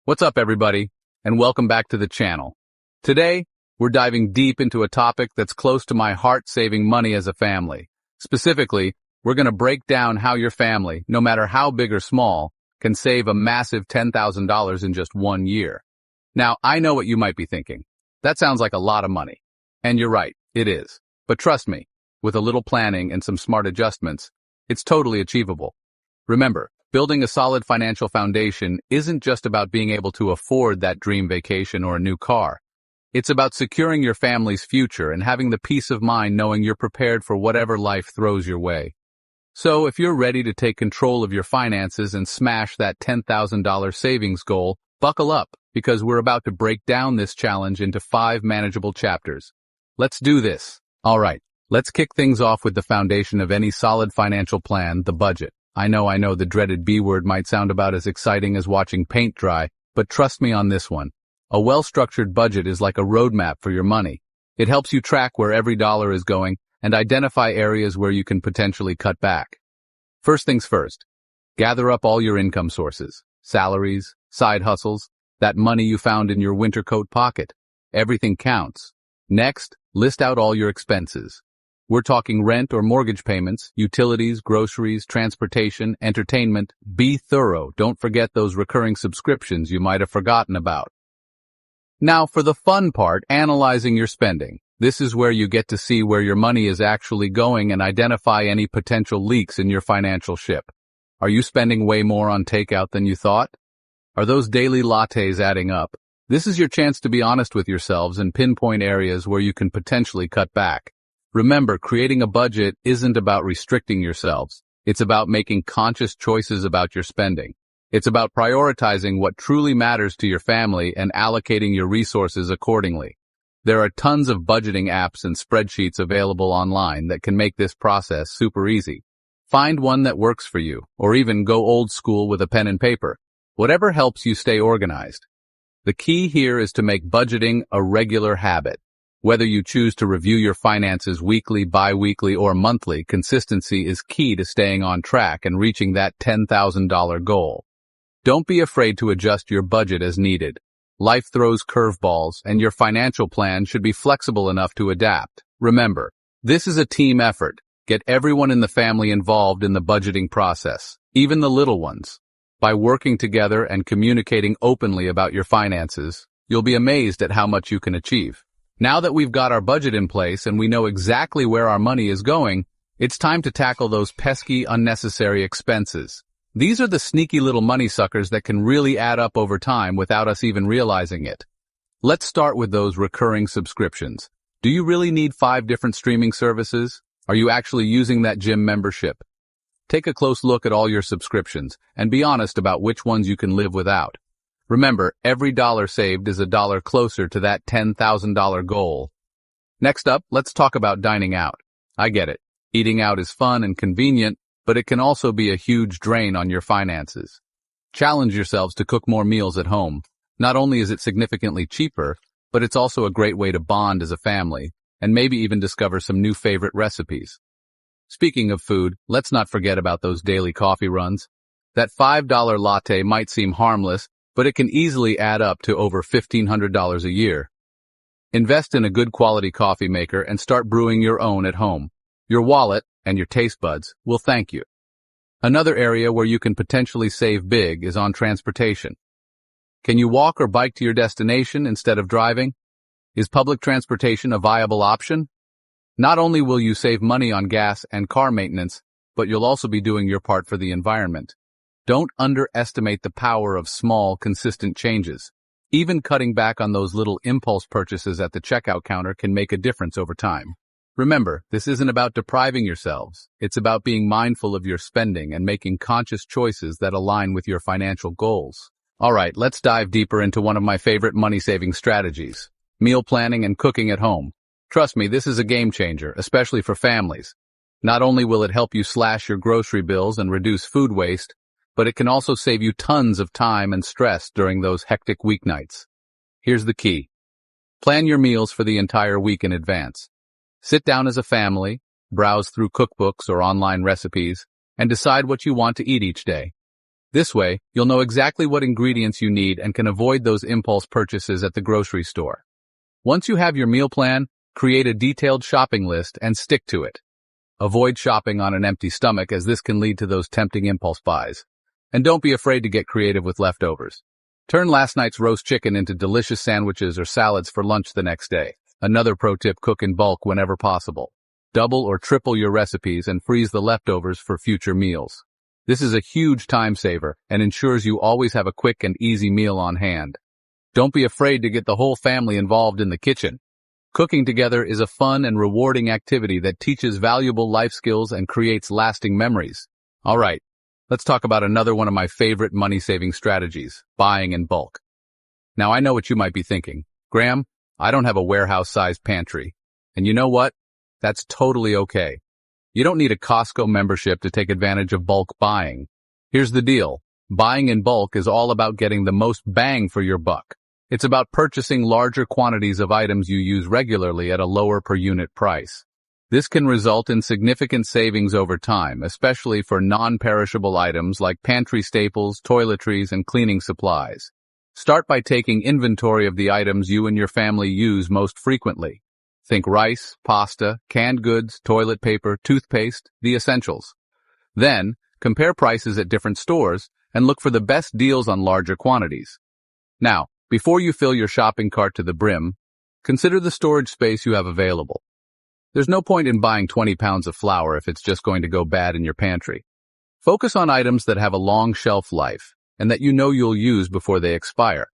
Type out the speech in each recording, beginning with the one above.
What's up, everybody, and welcome back to the channel. Today, we're diving deep into a topic that's close to my heart: saving money as a family. Specifically, we're going to break down how your family, no matter how big or small, can save a massive $10,000 in just 1 year. Now, I know what you might be thinking. That sounds like a lot of money. And you're right, it is. But trust me, with a little planning and some smart adjustments, it's totally achievable. Remember, building a solid financial foundation isn't just about being able to afford that dream vacation or a new car. It's about securing your family's future and having the peace of mind knowing you're prepared for whatever life throws your way. So if you're ready to take control of your finances and smash that $10,000 savings goal, buckle up, because we're about to break down this challenge into 5 manageable chapters. Let's do this. All right, let's kick things off with the foundation of any solid financial plan: the budget. I know the dreaded B word might sound about as exciting as watching paint dry, but trust me on this one. A well-structured budget is like a roadmap for your money. It helps you track where every dollar is going and identify areas where you can potentially cut back. First things first, gather up all your income sources: salaries, side hustles, that money you found in your winter coat pocket. Everything counts. Next, list out all your expenses. We're talking rent or mortgage payments, utilities, groceries, transportation, entertainment. Be thorough. Don't forget those recurring subscriptions you might have forgotten about. Now for the fun part, analyzing your spending. This is where you get to see where your money is actually going and identify any potential leaks in your financial ship. Are you spending way more on takeout than you thought? Are those daily lattes adding up? This is your chance to be honest with yourselves and pinpoint areas where you can potentially cut back. Remember, creating a budget isn't about restricting yourselves. It's about making conscious choices about your spending. It's about prioritizing what truly matters to your family and allocating your resources accordingly. There are tons of budgeting apps and spreadsheets available online that can make this process super easy. Find one that works for you, or even go old school with a pen and paper. Whatever helps you stay organized. The key here is to make budgeting a regular habit. Whether you choose to review your finances weekly, bi-weekly, or monthly, consistency is key to staying on track and reaching that $10,000 goal. Don't be afraid to adjust your budget as needed. Life throws curveballs, and your financial plan should be flexible enough to adapt. Remember, this is a team effort. Get everyone in the family involved in the budgeting process, even the little ones. By working together and communicating openly about your finances, you'll be amazed at how much you can achieve. Now that we've got our budget in place and we know exactly where our money is going, it's time to tackle those pesky, unnecessary expenses. These are the sneaky little money suckers that can really add up over time without us even realizing it. Let's start with those recurring subscriptions. Do you really need 5 different streaming services? Are you actually using that gym membership? Take a close look at all your subscriptions and be honest about which ones you can live without. Remember, every dollar saved is a dollar closer to that $10,000 goal. Next up, let's talk about dining out. I get it. Eating out is fun and convenient, but it can also be a huge drain on your finances. Challenge yourselves to cook more meals at home. Not only is it significantly cheaper, but it's also a great way to bond as a family, and maybe even discover some new favorite recipes. Speaking of food, let's not forget about those daily coffee runs. That $5 latte might seem harmless, but it can easily add up to over $1,500 a year. Invest in a good quality coffee maker and start brewing your own at home. Your wallet and your taste buds will thank you. Another area where you can potentially save big is on transportation. Can you walk or bike to your destination instead of driving? Is public transportation a viable option? Not only will you save money on gas and car maintenance, but you'll also be doing your part for the environment. Don't underestimate the power of small, consistent changes. Even cutting back on those little impulse purchases at the checkout counter can make a difference over time. Remember, this isn't about depriving yourselves. It's about being mindful of your spending and making conscious choices that align with your financial goals. All right, let's dive deeper into one of my favorite money-saving strategies: meal planning and cooking at home. Trust me, this is a game changer, especially for families. Not only will it help you slash your grocery bills and reduce food waste, but it can also save you tons of time and stress during those hectic weeknights. Here's the key. Plan your meals for the entire week in advance. Sit down as a family, browse through cookbooks or online recipes, and decide what you want to eat each day. This way, you'll know exactly what ingredients you need and can avoid those impulse purchases at the grocery store. Once you have your meal plan, create a detailed shopping list and stick to it. Avoid shopping on an empty stomach, as this can lead to those tempting impulse buys. And don't be afraid to get creative with leftovers. Turn last night's roast chicken into delicious sandwiches or salads for lunch the next day. Another pro tip: cook in bulk whenever possible. Double or triple your recipes and freeze the leftovers for future meals. This is a huge time saver and ensures you always have a quick and easy meal on hand. Don't be afraid to get the whole family involved in the kitchen. Cooking together is a fun and rewarding activity that teaches valuable life skills and creates lasting memories. All right, let's talk about another one of my favorite money-saving strategies: buying in bulk. Now, I know what you might be thinking. Graham, I don't have a warehouse-sized pantry. And you know what? That's totally okay. You don't need a Costco membership to take advantage of bulk buying. Here's the deal. Buying in bulk is all about getting the most bang for your buck. It's about purchasing larger quantities of items you use regularly at a lower per unit price. This can result in significant savings over time, especially for non-perishable items like pantry staples, toiletries, and cleaning supplies. Start by taking inventory of the items you and your family use most frequently. Think rice, pasta, canned goods, toilet paper, toothpaste, the essentials. Then, compare prices at different stores and look for the best deals on larger quantities. Now, before you fill your shopping cart to the brim, consider the storage space you have available. There's no point in buying 20 pounds of flour if it's just going to go bad in your pantry. Focus on items that have a long shelf life and that you know you'll use before they expire.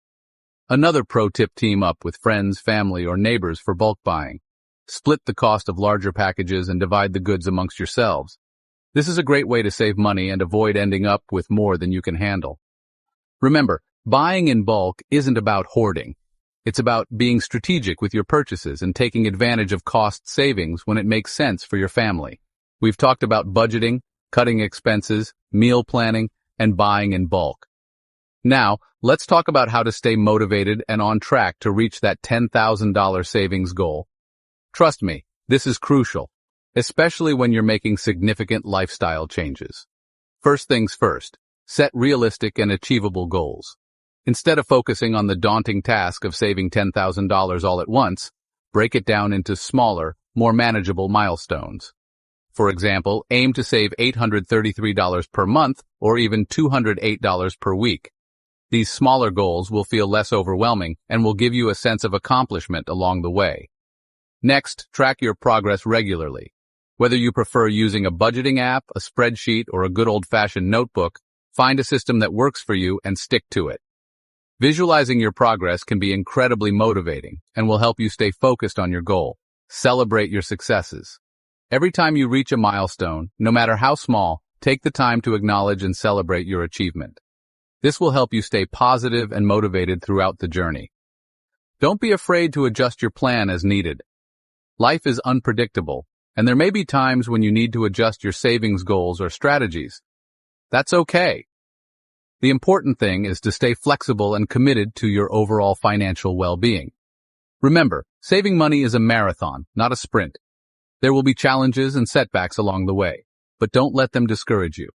Another pro tip: team up with friends, family, or neighbors for bulk buying. Split the cost of larger packages and divide the goods amongst yourselves. This is a great way to save money and avoid ending up with more than you can handle. Remember, buying in bulk isn't about hoarding. It's about being strategic with your purchases and taking advantage of cost savings when it makes sense for your family. We've talked about budgeting, cutting expenses, meal planning, and buying in bulk. Now, let's talk about how to stay motivated and on track to reach that $10,000 savings goal. Trust me, this is crucial, especially when you're making significant lifestyle changes. First things first, set realistic and achievable goals. Instead of focusing on the daunting task of saving $10,000 all at once, break it down into smaller, more manageable milestones. For example, aim to save $833 per month or even $208 per week. These smaller goals will feel less overwhelming and will give you a sense of accomplishment along the way. Next, track your progress regularly. Whether you prefer using a budgeting app, a spreadsheet, or a good old-fashioned notebook, find a system that works for you and stick to it. Visualizing your progress can be incredibly motivating and will help you stay focused on your goal. Celebrate your successes. Every time you reach a milestone, no matter how small, take the time to acknowledge and celebrate your achievement. This will help you stay positive and motivated throughout the journey. Don't be afraid to adjust your plan as needed. Life is unpredictable, and there may be times when you need to adjust your savings goals or strategies. That's okay. The important thing is to stay flexible and committed to your overall financial well-being. Remember, saving money is a marathon, not a sprint. There will be challenges and setbacks along the way, but don't let them discourage you.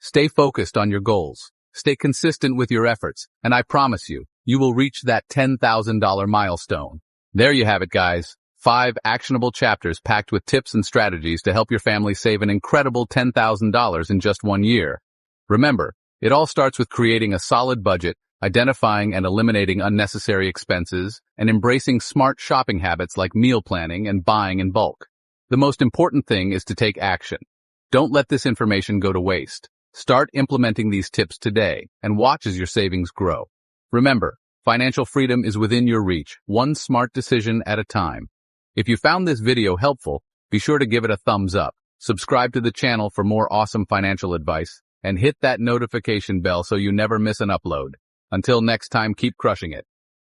Stay focused on your goals. Stay consistent with your efforts, and I promise you, you will reach that $10,000 milestone. There you have it, guys. 5 actionable chapters packed with tips and strategies to help your family save an incredible $10,000 in just 1 year. Remember, it all starts with creating a solid budget, identifying and eliminating unnecessary expenses, and embracing smart shopping habits like meal planning and buying in bulk. The most important thing is to take action. Don't let this information go to waste. Start implementing these tips today and watch as your savings grow. Remember, financial freedom is within your reach, one smart decision at a time. If you found this video helpful, be sure to give it a thumbs up, subscribe to the channel for more awesome financial advice, and hit that notification bell so you never miss an upload. Until next time, keep crushing it.